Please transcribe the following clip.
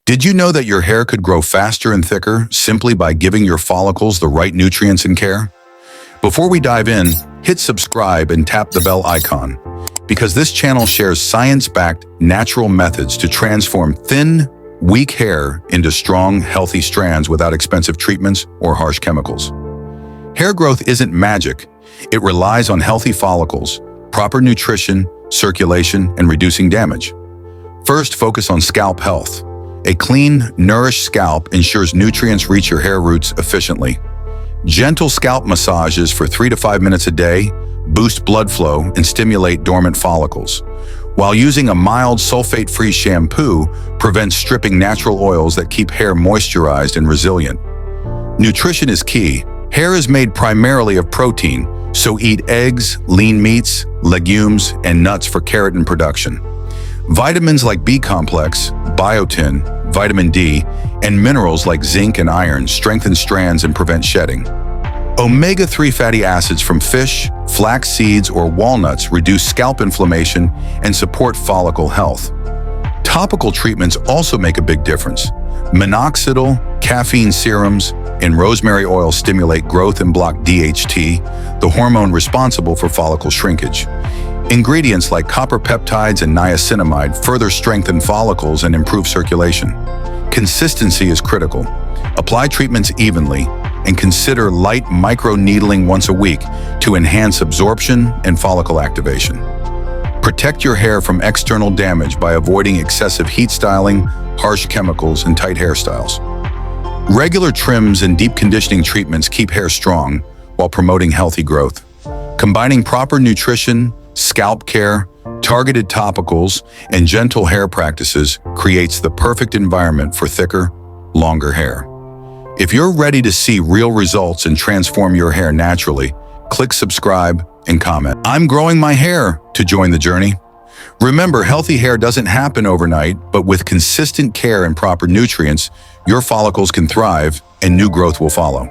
Did you know that your hair could grow faster and thicker simply by giving your follicles the right nutrients and care? Before we dive in, hit subscribe and tap the bell icon, because this channel shares science-backed, natural methods to transform thin, weak hair into strong, healthy strands without expensive treatments or harsh chemicals. Hair growth isn't magic. It relies on healthy follicles, proper nutrition, circulation, and reducing damage. First, focus on scalp health. A clean, nourished scalp ensures nutrients reach your hair roots efficiently. Gentle scalp massages for 3 to 5 minutes a day boost blood flow and stimulate dormant follicles, while using a mild sulfate-free shampoo prevents stripping natural oils that keep hair moisturized and resilient. Nutrition is key. Hair is made primarily of protein, so eat eggs, lean meats, legumes, and nuts for keratin production. Vitamins like B-complex, biotin, vitamin D, and minerals like zinc and iron strengthen strands and prevent shedding. Omega-3 fatty acids from fish, flax seeds, or walnuts reduce scalp inflammation and support follicle health. Topical treatments also make a big difference. Minoxidil, caffeine serums, and rosemary oil stimulate growth and block DHT, the hormone responsible for follicle shrinkage. Ingredients like copper peptides and niacinamide further strengthen follicles and improve circulation. Consistency is critical. Apply treatments evenly and consider light microneedling once a week to enhance absorption and follicle activation. Protect your hair from external damage by avoiding excessive heat styling, harsh chemicals, and tight hairstyles. Regular trims and deep conditioning treatments keep hair strong while promoting healthy growth. Combining proper nutrition, scalp care, targeted topicals, and gentle hair practices creates the perfect environment for thicker, longer hair. If you're ready to see real results and transform your hair naturally, click subscribe and comment, "I'm growing my hair," to join the journey. Remember, healthy hair doesn't happen overnight, but with consistent care and proper nutrients, your follicles can thrive and new growth will follow.